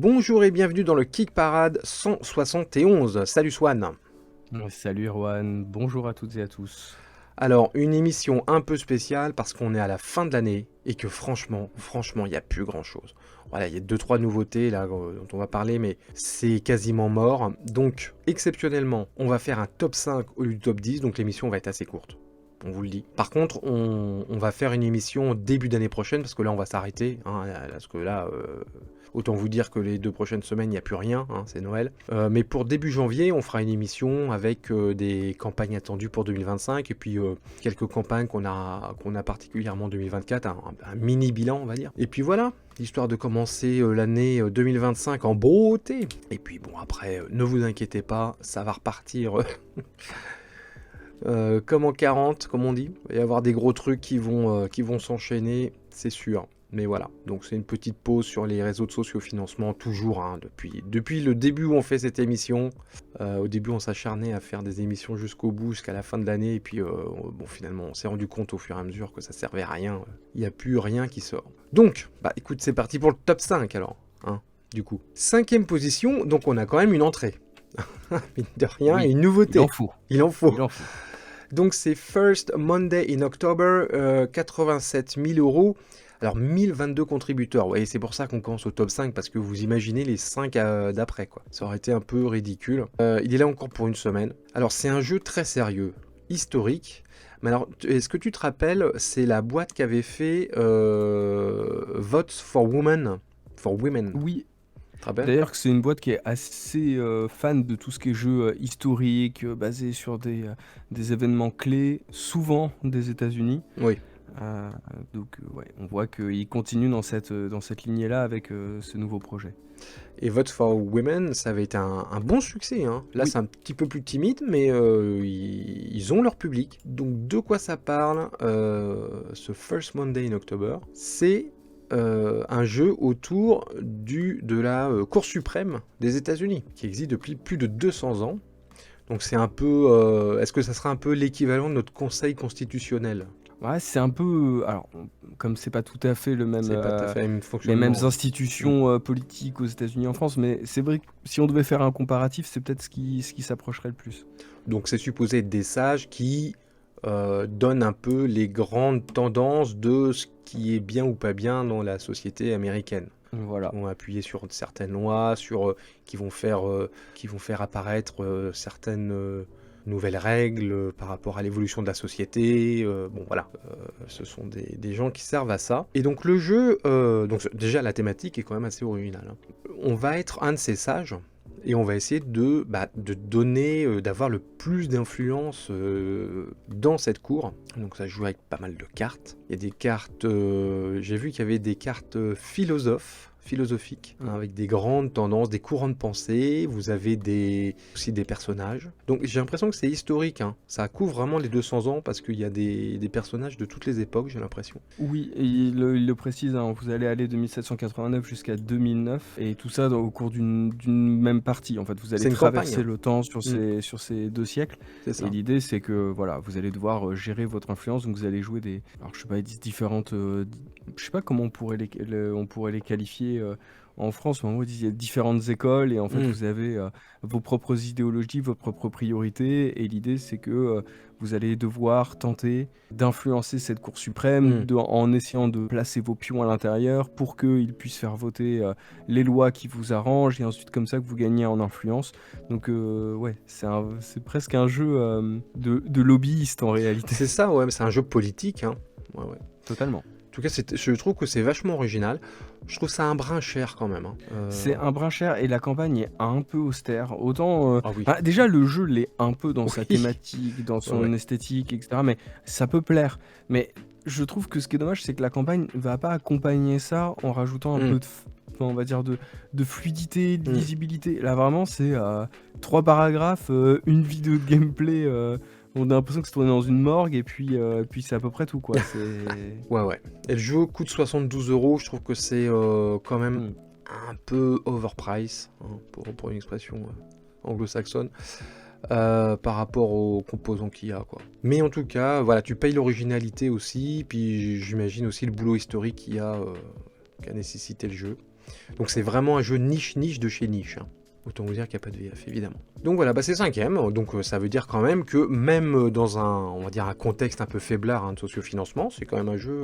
Bonjour et bienvenue dans le Kick Parade 171. Salut Swan. Ouais, salut Erwan, bonjour à toutes et à tous. Alors, une émission un peu spéciale parce qu'on est à la fin de l'année et que franchement, il n'y a plus grand chose. Voilà, il y a 2-3 nouveautés là dont on va parler, mais c'est quasiment mort. Donc, exceptionnellement, on va faire un top 5 au lieu du top 10, donc l'émission va être assez courte. On vous le dit. Par contre, on va faire une émission début d'année prochaine parce que là, on va s'arrêter. Parce que là, autant vous dire que les 2 prochaines semaines, il n'y a plus rien. C'est Noël. Mais pour début janvier, on fera une émission avec des campagnes attendues pour 2025 et puis quelques campagnes qu'on a particulièrement en 2024. Un mini bilan, on va dire. Et puis voilà, histoire de commencer l'année 2025 en beauté. Et puis bon, après, ne vous inquiétez pas, ça va repartir. Comme en 40, comme on dit. Il va y avoir des gros trucs qui vont s'enchaîner, c'est sûr. Mais voilà, donc c'est une petite pause sur les réseaux de sociofinancement, toujours, depuis le début où on fait cette émission. Au début, on s'acharnait à faire des émissions jusqu'au bout, jusqu'à la fin de l'année, et puis finalement, on s'est rendu compte au fur et à mesure que ça servait à rien. Il n'y a plus rien qui sort. Donc, écoute, c'est parti pour le top 5 alors, du coup. 5e position, donc on a quand même une entrée. Mine de rien, Oui, et une nouveauté. Il en faut. Donc c'est First Monday in October, 87 000 euros. Alors 1022 contributeurs, ouais, c'est pour ça qu'on commence au top 5, parce que vous imaginez les 5 d'après, quoi. Ça aurait été un peu ridicule. Il est là encore pour une semaine. Alors c'est un jeu très sérieux, historique. Mais alors, est-ce que tu te rappelles, c'est la boîte qui avait fait Votes for Women. Oui, Tu te rappelles ? d'ailleurs que c'est une boîte qui est assez fan de tout ce qui est jeu historique, basé sur des événements clés, souvent des États-Unis. Oui. Donc ouais, on voit qu'ils continuent dans cette lignée-là avec ce nouveau projet. Et Vote for Women, ça avait été un bon succès. Là, Oui. c'est un petit peu plus timide, mais ils ont leur public. Donc, de quoi ça parle ce First Monday in October? C'est un jeu autour de la Cour suprême des États-Unis, qui existe depuis plus de 200 ans. Donc, c'est un peu... est-ce que ça sera un peu l'équivalent de notre Conseil constitutionnel? Ouais, c'est un peu... Alors, comme c'est pas tout à fait le même, C'est pas tout à fait le même les fonctionnement. mêmes institutions politiques aux États-Unis et en France, mais c'est vrai que si on devait faire un comparatif, c'est peut-être ce qui s'approcherait le plus. Donc c'est supposé être des sages qui donnent un peu les grandes tendances de ce qui est bien ou pas bien dans la société américaine. Voilà. Qui vont appuyer sur certaines lois, qui vont faire apparaître certaines nouvelles règles par rapport à l'évolution de la société. Ce sont des gens qui servent à ça. Et donc le jeu, déjà la thématique est quand même assez originale. On va être un de ces sages. Et on va essayer de donner, d'avoir le plus d'influence dans cette cour. Donc ça joue avec pas mal de cartes. Il y a des cartes, j'ai vu qu'il y avait des cartes philosophiques, avec des grandes tendances, des courants de pensée. Vous avez aussi des personnages. Donc j'ai l'impression que c'est historique. Ça couvre vraiment les 200 ans parce qu'il y a des personnages de toutes les époques, j'ai l'impression. Oui, et il le précise, vous allez aller de 1789 jusqu'à 2009, et tout ça au cours d'une même partie. En fait, vous allez traverser le temps sur ces 2 siècles. C'est ça. Et l'idée, c'est que voilà, vous allez devoir gérer votre influence. Donc vous allez jouer alors je sais pas, différentes, je sais pas comment on pourrait les qualifier en France, mais en gros, il y a différentes écoles, et en fait, vous avez vos propres idéologies, vos propres priorités, et l'idée, c'est que vous allez devoir tenter d'influencer cette Cour suprême en essayant de placer vos pions à l'intérieur pour qu'ils puissent faire voter les lois qui vous arrangent, et ensuite comme ça que vous gagnez en influence. Donc ouais, c'est presque un jeu de lobbyiste en réalité. C'est ça, ouais, mais c'est un jeu politique. Ouais. Totalement. En tout cas, je trouve que c'est vachement original. Je trouve ça un brin cher quand même. C'est un brin cher, et la campagne est un peu austère. Autant, oui. Déjà le jeu l'est un peu dans sa thématique, dans son esthétique, etc. Mais ça peut plaire. Mais je trouve que ce qui est dommage, c'est que la campagne va pas accompagner ça en rajoutant un peu on va dire de fluidité, de lisibilité. Là vraiment, c'est 3 paragraphes, une vidéo de gameplay. On a l'impression que c'est tourné dans une morgue, et puis c'est à peu près tout, quoi. Ouais. Et le jeu coûte 72 €. Je trouve que c'est quand même un peu overprice, pour une expression anglo-saxonne, par rapport aux composants qu'il y a, quoi. Mais en tout cas, voilà, tu payes l'originalité aussi, puis j'imagine aussi le boulot historique qui a nécessité le jeu. Donc c'est vraiment un jeu niche de chez niche, hein. Autant vous dire qu'il n'y a pas de VF, évidemment. Donc voilà, bah c'est 5e, donc ça veut dire quand même que même dans on va dire un contexte un peu faiblard hein, de sociofinancement, c'est quand même un jeu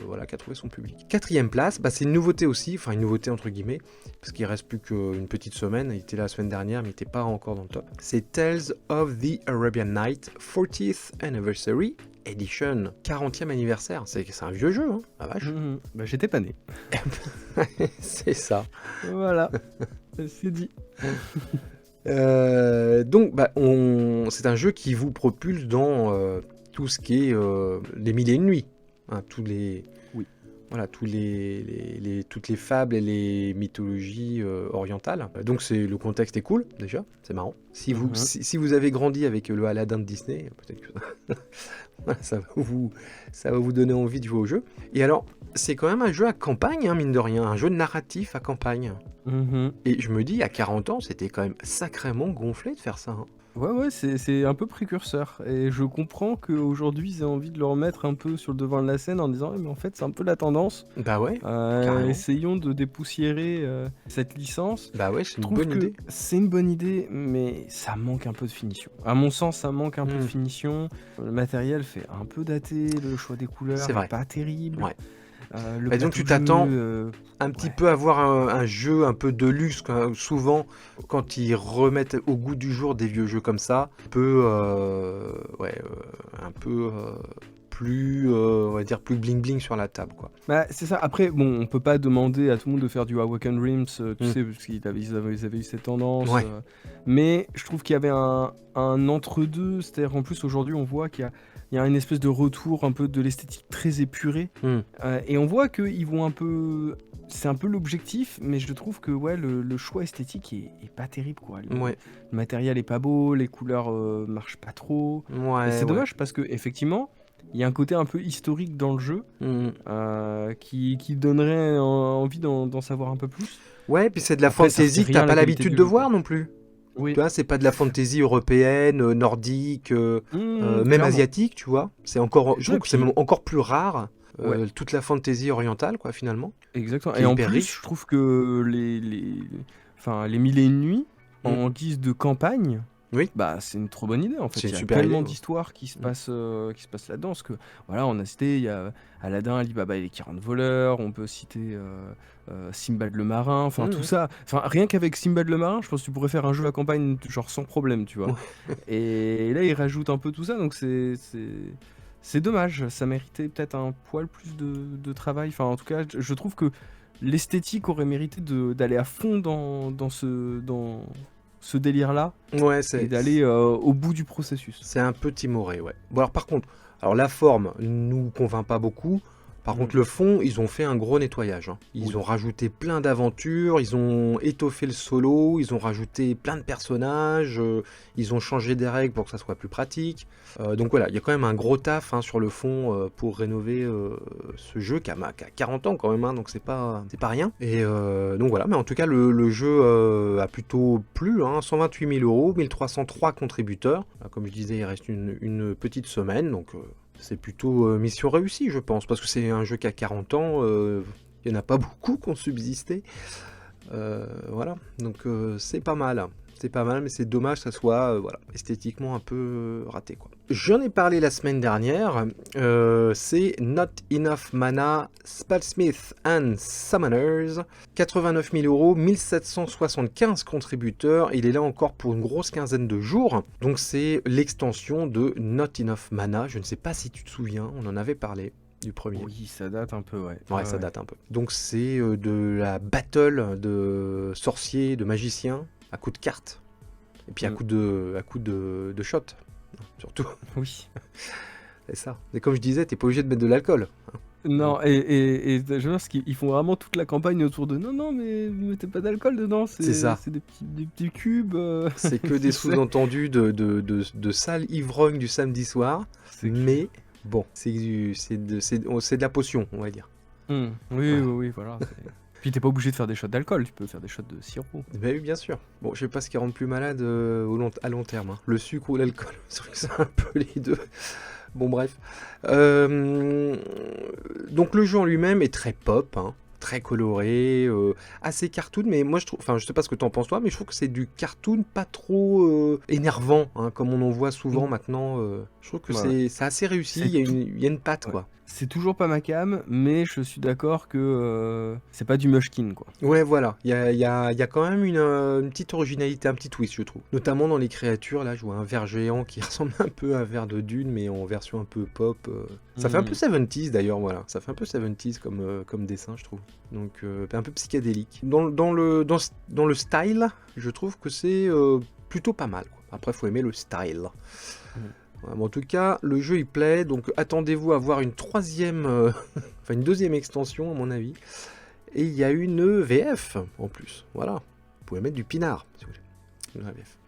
voilà, qui a trouvé son public. 4e place, bah c'est une nouveauté aussi, enfin une nouveauté entre guillemets, parce qu'il reste plus qu'une petite semaine, il était là la semaine dernière, mais il n'était pas encore dans le top. C'est Tales of the Arabian Night 40th Anniversary Edition, 40e anniversaire, c'est un vieux jeu, hein, la vache. Bah, j'étais pas né. C'est ça. Voilà, c'est dit. Donc, bah, c'est un jeu qui vous propulse dans tout ce qui est les mille et une nuits, hein, Oui. voilà, toutes les fables et les mythologies orientales. Donc, le contexte est cool déjà, c'est marrant. Si vous avez grandi avec le Aladdin de Disney, peut-être que voilà, ça va vous donner envie de jouer au jeu. Et alors, c'est quand même un jeu à campagne, hein, mine de rien, un jeu narratif à campagne. Et je me dis, à 40 ans, c'était quand même sacrément gonflé de faire ça, hein. Ouais, c'est un peu précurseur. Et je comprends qu'aujourd'hui, ils aient envie de le remettre un peu sur le devant de la scène en disant, mais en fait, c'est un peu la tendance. Bah ouais, carrément. Essayons de dépoussiérer cette licence. Bah ouais, c'est Je une trouve bonne que idée. c'est une bonne idée, mais ça manque un peu de finition. À mon sens, ça manque un peu de finition. Le matériel fait un peu daté, le choix des couleurs C'est vrai. est pas terrible. Ouais. Le Et donc plateau tu de t'attends jeu, un petit ouais. peu à voir un jeu un peu de luxe, quoi. Souvent, quand ils remettent au goût du jour des vieux jeux comme ça, un peu plus, on va dire, plus bling bling sur la table, quoi. Bah, c'est ça. Après, bon, on peut pas demander à tout le monde de faire du Awaken Realms, tu Mm. sais, parce ils avaient eu cette tendance. Ouais. Mais je trouve qu'il y avait un entre-deux. C'est-à-dire, en plus, aujourd'hui, on voit qu'il y a une espèce de retour un peu de l'esthétique très épurée. Mm. Et on voit qu'ils vont un peu. C'est un peu l'objectif, mais je trouve que ouais, le choix esthétique est pas terrible, quoi. Ouais. Le matériel est pas beau, les couleurs marchent pas trop. Et Ouais, c'est ouais. dommage parce que effectivement, il y a un côté un peu historique dans le jeu Mm. qui donnerait envie d'en savoir un peu plus. Ouais, puis c'est de la Après, ça fantasy refait que t'as rien à pas la qualité l'habitude du de jeu, quoi. voir non plus. Oui. Tu vois, c'est pas de la fantasy européenne, nordique, même Clairement. asiatique, tu vois. Je trouve Ouais, que c'est puis- même encore plus rare, Ouais. toute la fantasy orientale, quoi, finalement. Exactement. Qui est Et en hyper plus, riche. je trouve que les Mille et une nuits, Mm. en guise de campagne, Oui. bah, c'est une trop bonne idée en fait. C'est Il une y a super tellement idée, ouais. d'histoires qui se passent là-dedans. Parce que voilà, on a cité, il y a Aladdin, Alibaba et les 40 voleurs. On peut citer Simbad le marin. Enfin, tout Mhm. ça. Enfin, rien qu'avec Simbad le marin, je pense que tu pourrais faire un jeu à campagne genre sans problème, tu vois. Et là, ils rajoutent un peu tout ça, donc c'est dommage. Ça méritait peut-être un poil plus de travail. Enfin, en tout cas, je trouve que l'esthétique aurait mérité d'aller à fond dans ce délire-là Ouais, et d'aller au bout du processus. c'est un peu timoré, ouais. Bon, alors par contre, la forme nous convainc pas beaucoup. Par contre, le fond, ils ont fait un gros nettoyage, hein. Ils Oui. ont rajouté plein d'aventures, ils ont étoffé le solo, ils ont rajouté plein de personnages, ils ont changé des règles pour que ça soit plus pratique. Donc voilà, il y a quand même un gros taf hein, sur le fond pour rénover ce jeu qui a 40 ans quand même, hein, donc c'est pas rien. Et donc voilà, mais en tout cas, le jeu a plutôt plu, hein, 128 000 €, 1303 contributeurs. Comme je disais, il reste une petite semaine, donc c'est plutôt mission réussie, je pense, parce que c'est un jeu qui a 40 ans, il n'y en a pas beaucoup qui ont subsisté. Voilà, donc c'est pas mal. C'est pas mal, mais c'est dommage que ça soit esthétiquement un peu raté, quoi. J'en ai parlé la semaine dernière, c'est Not Enough Mana, Spellsmith and Summoners, 89 000 €, 1775 contributeurs, il est là encore pour une grosse quinzaine de jours, donc c'est l'extension de Not Enough Mana, je ne sais pas si tu te souviens, on en avait parlé du premier. Oui, ça date un peu, ouais. Ouais, ça date un peu. Donc c'est de la battle de sorciers, de magiciens, à coup de cartes, et puis à coup de shot, surtout. Oui. C'est ça. Et comme je disais, t'es pas obligé de mettre de l'alcool. Non, et j'aime bien parce qu'ils font vraiment toute la campagne autour de non, mais vous mettez pas d'alcool dedans, C'est ça. C'est des petits cubes. C'est que des sous-entendus de sales ivrognes du samedi soir, mais bon, c'est de la potion, on va dire. Oui, voilà. Puis t'es pas obligé de faire des shots d'alcool, tu peux faire des shots de sirop. Bah oui, bien sûr. Bon, je sais pas ce qui rend plus malade à long terme, hein. Le sucre ou l'alcool, c'est vrai que c'est un peu les deux. Bon, bref. Donc le jeu en lui-même est très pop, hein. très coloré, assez cartoon, mais moi je trouve, enfin je sais pas ce que t'en penses toi, mais je trouve que c'est du cartoon pas trop énervant, hein, comme on en voit souvent Mm. maintenant. Je trouve que Ouais, ouais. c'est assez réussi, C'est tout. il y a une patte, Ouais. quoi. C'est toujours pas ma cam, mais je suis d'accord que c'est pas du Mushkin, quoi. Ouais, voilà, il y a quand même une petite originalité, un petit twist, je trouve. Notamment dans les créatures, là, je vois un ver géant qui ressemble un peu à un ver de Dune, mais en version un peu pop. Ça fait un peu Mm. 70s d'ailleurs, voilà. Ça fait un peu 70s comme dessin, je trouve. Donc, un peu psychédélique. Dans le style, je trouve que c'est plutôt pas mal, quoi. Après, faut aimer le style. Mm. Voilà, mais en tout cas, le jeu il plaît, donc attendez-vous à voir une troisième, enfin une deuxième extension à mon avis. Et il y a une VF en plus, voilà. Vous pouvez mettre du pinard, si vous voulez. Une VF.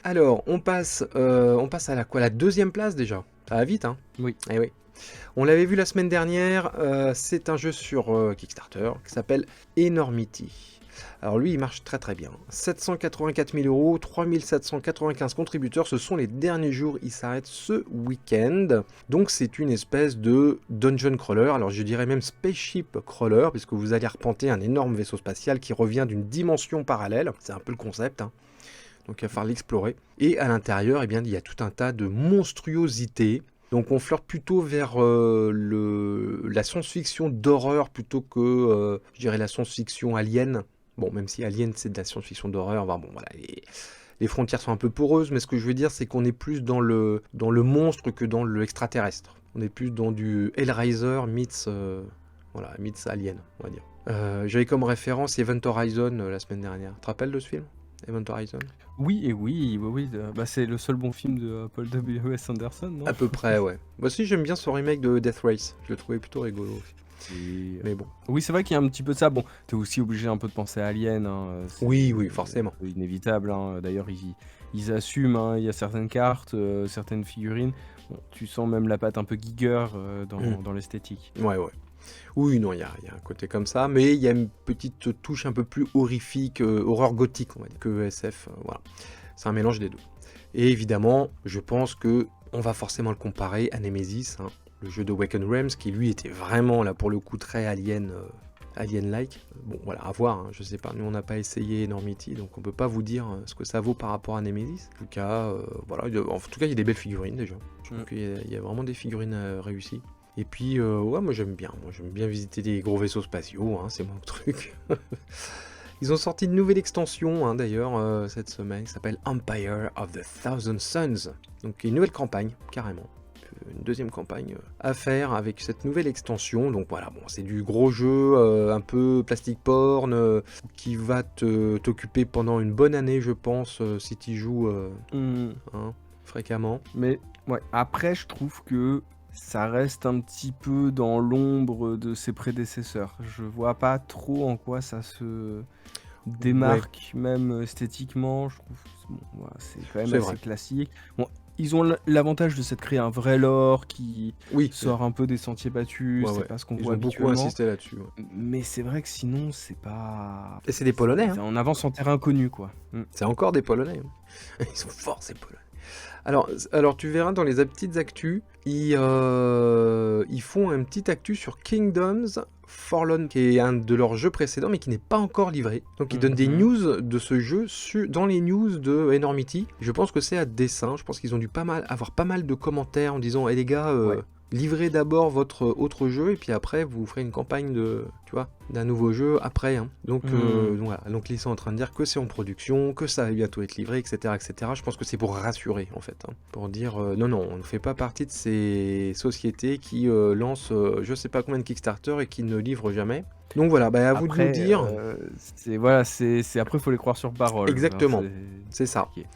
Alors, on passe à la deuxième place déjà. Ça va vite, hein. Oui. Eh oui. On l'avait vu la semaine dernière, c'est un jeu sur Kickstarter qui s'appelle Enormity. Alors lui, il marche très très bien. 784 000 euros, 3795 contributeurs, ce sont les derniers jours, il s'arrête ce week-end. Donc c'est une espèce de dungeon crawler, alors je dirais même spaceship crawler, puisque vous allez arpenter un énorme vaisseau spatial qui revient d'une dimension parallèle, c'est un peu le concept, hein. Donc il va falloir l'explorer. Et à l'intérieur, eh bien, il y a tout un tas de monstruosités. Donc on flirte plutôt vers la science-fiction d'horreur plutôt que, je dirais, la science-fiction alien. Bon, même si Alien c'est de la science-fiction d'horreur, bon voilà, les frontières sont un peu poreuses, mais ce que je veux dire c'est qu'on est plus dans le monstre que dans l'extraterrestre. On est plus dans du Hellraiser meets Alien, on va dire. J'avais comme référence Event Horizon la semaine dernière. Tu te rappelles de ce film, Event Horizon? Oui, et oui, bah, c'est le seul bon film de Paul W.S. Anderson, non? À peu près, ouais. Moi aussi j'aime bien ce remake de Death Race, je le trouvais plutôt rigolo aussi. Oui, Mais bon. oui, c'est vrai qu'il y a un petit peu de ça. Bon, t'es aussi obligé un peu de penser à Alien, hein, c'est Oui, forcément. un peu inévitable, hein. D'ailleurs, ils assument, hein, il y a certaines cartes, certaines figurines. Bon, tu sens même la patte un peu Giger dans l'esthétique. Ouais. Oui, non, il y a un côté comme ça, mais il y a une petite touche un peu plus horrifique, horreur gothique, on va dire, que SF, voilà. C'est un mélange des deux. Et évidemment, je pense que on va forcément le comparer à Nemesis, hein, le jeu de Waken Realms, qui lui était vraiment, là, pour le coup, très alien-like. Bon, voilà, à voir, hein, je sais pas, nous on n'a pas essayé Enormity, donc on peut pas vous dire ce que ça vaut par rapport à Nemesis. En tout cas, voilà, en tout cas, il y a des belles figurines déjà. Je trouve qu'il y a vraiment des figurines réussies. Et puis, ouais, moi j'aime bien visiter des gros vaisseaux spatiaux, hein, c'est mon truc. Ils ont sorti une nouvelle extension, hein, d'ailleurs, cette semaine, qui s'appelle Empire of the Thousand Suns. Donc une nouvelle campagne, carrément. Une deuxième campagne à faire avec cette nouvelle extension. Donc voilà, bon, c'est du gros jeu, un peu plastic porn, qui va t'occuper pendant une bonne année, je pense, si tu joues hein, fréquemment. Mais ouais, après, je trouve que ça reste un petit peu dans l'ombre de ses prédécesseurs. Je vois pas trop en quoi ça se démarque, même esthétiquement. Je trouve bon, voilà, c'est quand même C'est assez vrai. classique. Bon, ils ont l'avantage de s'être créé un vrai lore qui Oui, sort un peu des sentiers battus, ouais, c'est ouais. pas ce qu'on Ils voit ont beaucoup habituellement. insisté là-dessus. Ouais. Mais c'est vrai que sinon, c'est pas. Et c'est des Polonais, hein. On avance en terrain inconnu, quoi. C'est encore des Polonais, hein. Ils sont forts, ces Polonais. Alors tu verras dans les petites actus, ils font un petit actu sur Kingdoms Fallen, qui est un de leurs jeux précédents, mais qui n'est pas encore livré. Donc ils donnent des news de ce jeu dans les news de Enormity. Je pense que c'est à dessein. Je pense qu'ils ont dû avoir pas mal de commentaires en disant, les gars, Ouais. livrez d'abord votre autre jeu, et puis après vous ferez une campagne d'un nouveau jeu après, hein. Donc voilà, donc ils sont en train de dire que c'est en production, que ça va bientôt être livré, etc. Je pense que c'est pour rassurer, en fait, hein. Pour dire, non, on ne fait pas partie de ces sociétés qui lancent je sais pas combien de Kickstarter et qui ne livrent jamais. Donc voilà, à vous de nous dire. C'est après, il faut les croire sur parole. Exactement, c'est ça. compliqué.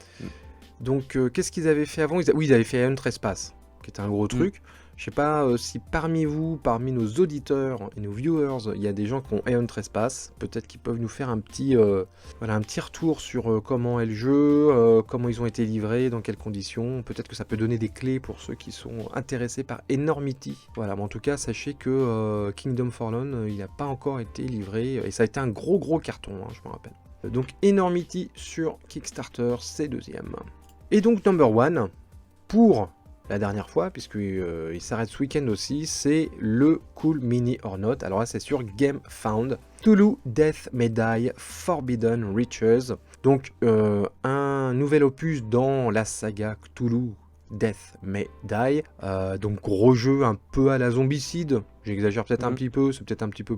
Donc qu'est-ce qu'ils avaient fait avant? Oui, ils avaient fait Ion Trespass, qui était un gros truc. Je sais pas si parmi nos auditeurs et nos viewers, il y a des gens qui ont Aeon Trespass. Peut-être qu'ils peuvent nous faire un petit retour sur comment est le jeu, comment ils ont été livrés, dans quelles conditions. Peut-être que ça peut donner des clés pour ceux qui sont intéressés par Enormity. Voilà, mais en tout cas, sachez que Kingdom Fallen, il n'a pas encore été livré. Et ça a été un gros carton, hein, je me rappelle. Donc Enormity sur Kickstarter, c'est deuxième. Et donc number one, pour la dernière fois, puisqu'il il s'arrête ce week-end aussi, c'est le Cool Mini or Not. Alors là, c'est sur GameFound. Cthulhu Death May Die Forbidden Riches. Donc, un nouvel opus dans la saga Cthulhu Death May Die. Donc, gros jeu un peu à la Zombicide. J'exagère peut-être un petit peu, c'est peut-être un petit peu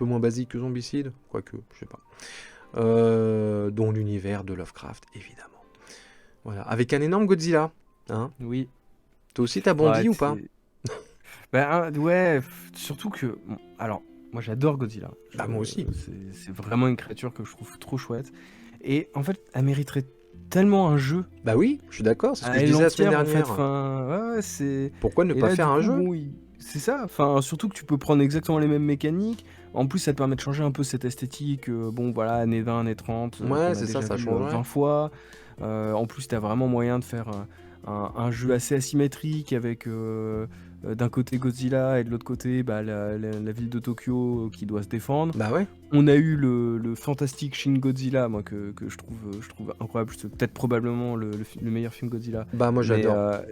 moins basique que Zombicide, quoique, je sais pas. Dont l'univers de Lovecraft, évidemment. Voilà, avec un énorme Godzilla. Hein. Oui. Toi aussi, t'as bondi Ouais, ou pas? ouais, surtout que. Bon, alors, moi j'adore Godzilla. Bah, moi aussi. C'est vraiment une créature que je trouve trop chouette. Et en fait, elle mériterait tellement un jeu. Bah oui, je suis d'accord, c'est ce que je Elle disais la semaine entière, en fait. dernière. Enfin, ouais, c'est. Pourquoi ne Et pas là, faire du un coup, jeu? bon, c'est ça. Enfin, surtout que tu peux prendre exactement les mêmes mécaniques. En plus, ça te permet de changer un peu cette esthétique. Bon, voilà, années 20, années 30, qu'on Ouais, a c'est ça, déjà ça vu changerait. 20 fois. En plus, t'as vraiment moyen de faire un jeu assez asymétrique avec d'un côté Godzilla et de l'autre côté la ville de Tokyo qui doit se défendre. Bah ouais. On a eu le fantastique Shin Godzilla, moi, que je trouve incroyable. C'est peut-être probablement le meilleur film Godzilla. Bah moi Mais, j'adore.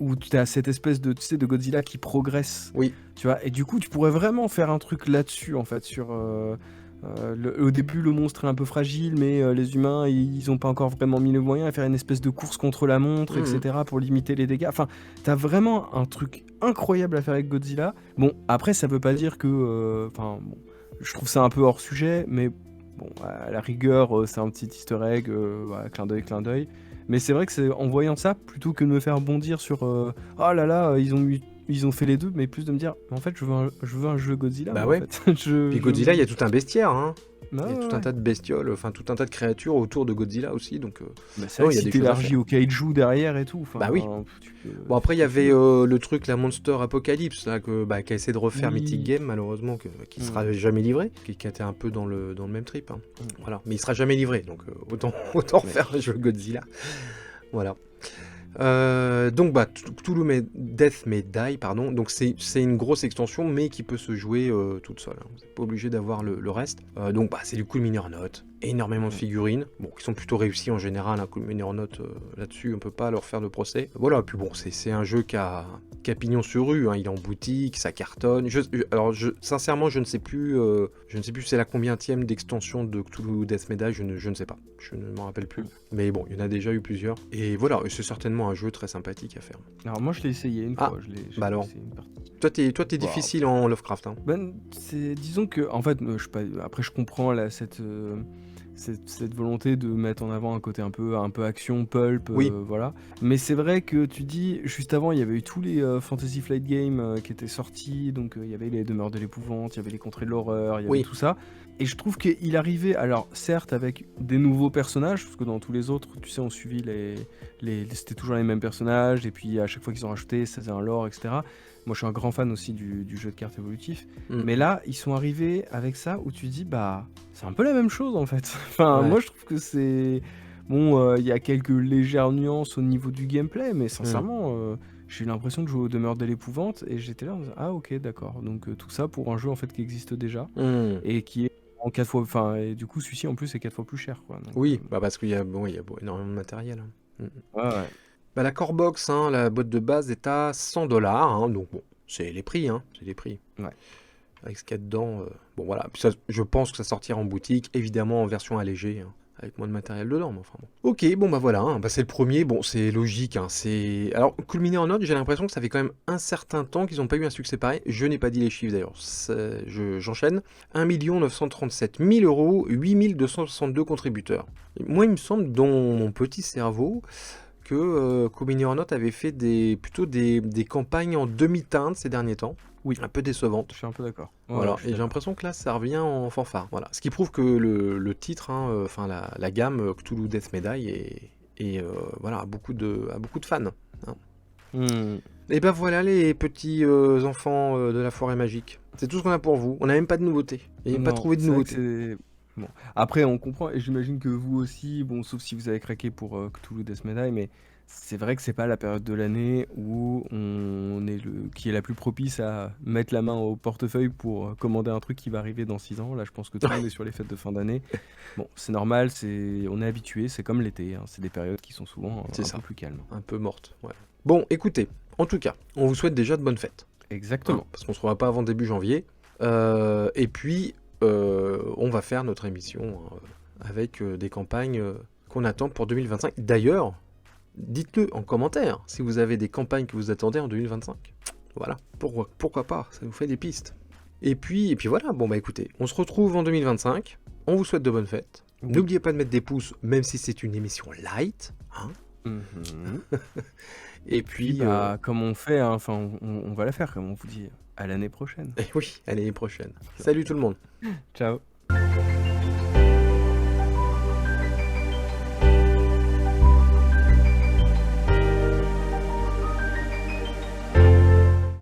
où tu as cette espèce de, tu sais, de Godzilla qui progresse. Oui. Tu vois, et du coup, tu pourrais vraiment faire un truc là-dessus, en fait, sur... au début, le monstre est un peu fragile, mais les humains, ils ont pas encore vraiment mis les moyens à faire une espèce de course contre la montre, Mhm. etc., pour limiter les dégâts. Enfin, t'as vraiment un truc incroyable à faire avec Godzilla. Bon, après, ça veut pas dire que... Enfin, bon, je trouve ça un peu hors sujet, mais bon, à la rigueur, c'est un petit easter egg, voilà, clin d'œil, clin d'œil. Mais c'est vrai que c'est en voyant ça, plutôt que de me faire bondir sur oh là là, ils ont fait les deux, mais plus de me dire, en fait, je veux un jeu Godzilla. Bah moi, ouais. en fait. Puis Godzilla, il y a tout un bestiaire, hein. Bah, Il y a tout un tas de bestioles, enfin tout un tas de créatures autour de Godzilla aussi, donc bah, c'est non, vrai il que y a si des choses à t'élargis faire. au kaiju derrière et tout, enfin, Bah oui. tu peux Bon après il y faire ce que tu avait veux. le truc, la Monster Apocalypse là, qui a essayé de refaire Mythic Oui. Game malheureusement, qui sera jamais livré, qui était un peu dans le même trip. Hein. Voilà, mais il sera jamais livré, donc autant faire un jeu Godzilla. Voilà. Donc Cthulhu Death May Die, pardon. Donc c'est une grosse extension, mais qui peut se jouer toute seule. Hein. Vous n'êtes pas obligé d'avoir le reste. Donc c'est du Cool Mini or Not. Énormément de figurines, bon, qui sont plutôt réussies en général. Un Cool Mini or Not là-dessus, on peut pas leur faire de procès. Voilà. Puis bon, c'est un jeu qui a pignon sur rue. Hein. Il est en boutique, ça cartonne. Sincèrement, je ne sais plus c'est la combientième d'extension de Cthulhu Death May Die. Je ne sais pas. Je ne m'en rappelle plus. Mais bon, il y en a déjà eu plusieurs. Et voilà, c'est certainement un jeu très sympathique à faire. Alors moi je l'ai essayé une fois, j'ai bah alors. essayé une partie. Toi t'es difficile en Lovecraft, hein. Disons que en fait, je sais pas, après je comprends là, cette volonté de mettre en avant un côté un peu action, pulp, Oui. voilà. Mais c'est vrai que tu dis, juste avant, il y avait eu tous les Fantasy Flight Games qui étaient sortis, donc il y avait les Demeures de l'épouvante, il y avait les Contrées de l'horreur, il y avait tout ça. Et je trouve qu'il arrivait, alors certes avec des nouveaux personnages, parce que dans tous les autres, tu sais, on suivit c'était toujours les mêmes personnages, et puis à chaque fois qu'ils ont rajouté, ça faisait un lore, etc. Moi je suis un grand fan aussi du jeu de cartes évolutif. Mais là, ils sont arrivés avec ça où tu dis, bah, c'est un peu la même chose en fait. Enfin, moi je trouve que c'est... Bon, il y a quelques légères nuances au niveau du gameplay, mais sincèrement, j'ai eu l'impression de jouer aux Demeures de l'épouvante, et j'étais là en disant, ah ok, d'accord. Donc tout ça pour un jeu en fait qui existe déjà, et qui est en 4 fois... Enfin, et du coup, celui-ci en plus est 4 fois plus cher, quoi. Donc, oui, parce qu'il y a énormément de matériel. Hein. Ouais. La core box, hein, la boîte de base est à 100$, hein, donc bon, c'est les prix, hein, c'est les prix. Ouais. Avec ce qu'il y a dedans, bon voilà. Puis ça, je pense que ça sortira en boutique, évidemment en version allégée, hein, avec moins de matériel dedans, mais enfin bon. Ok, bon voilà, hein, c'est le premier, bon c'est logique, hein, Alors, Cool Mini or Not, j'ai l'impression que ça fait quand même un certain temps qu'ils n'ont pas eu un succès pareil, je n'ai pas dit les chiffres d'ailleurs, j'enchaîne. 1 937 000 €, 8 262 contributeurs. Et moi il me semble, dans mon petit cerveau, que Cool Mini or Not avait fait plutôt des campagnes en demi-teinte ces derniers temps. Oui, un peu décevantes. Je suis un peu d'accord. Voilà, et j'ai l'impression que là, ça revient en fanfare. Voilà. Ce qui prouve que le titre, hein, la gamme Cthulhu Death May Die voilà, a beaucoup de fans. Hein. Et ben voilà les petits enfants de la forêt magique. C'est tout ce qu'on a pour vous. On n'a même pas de nouveautés. Il n'y a pas trouvé de nouveautés. Bon. Après, on comprend, et j'imagine que vous aussi, bon, sauf si vous avez craqué pour Cthulhu Death May Die, mais c'est vrai que c'est pas la période de l'année où qui est la plus propice à mettre la main au portefeuille pour commander un truc qui va arriver dans 6 ans. Là, je pense que tout le monde est sur les fêtes de fin d'année. Bon, c'est normal, on est habitué, c'est comme l'été, hein, c'est des périodes qui sont souvent un peu plus calmes. Un peu mortes, ouais. Bon, écoutez, en tout cas, on vous souhaite déjà de bonnes fêtes. Hein, Exactement. parce qu'on ne se revoit pas avant début janvier. Et puis, on va faire notre émission avec des campagnes qu'on attend pour 2025. D'ailleurs, dites-le en commentaire si vous avez des campagnes que vous attendez en 2025. Voilà, pourquoi pas, ça nous fait des pistes. Et puis voilà, bon bah écoutez, on se retrouve en 2025, on vous souhaite de bonnes fêtes. Oui. N'oubliez pas de mettre des pouces, même si c'est une émission light. Hein. Mhm. Et Puis, puis, comme on fait, hein, enfin, on va la faire, comme on vous dit, à l'année prochaine. oui, à l'année prochaine. Salut tout le monde. Ciao.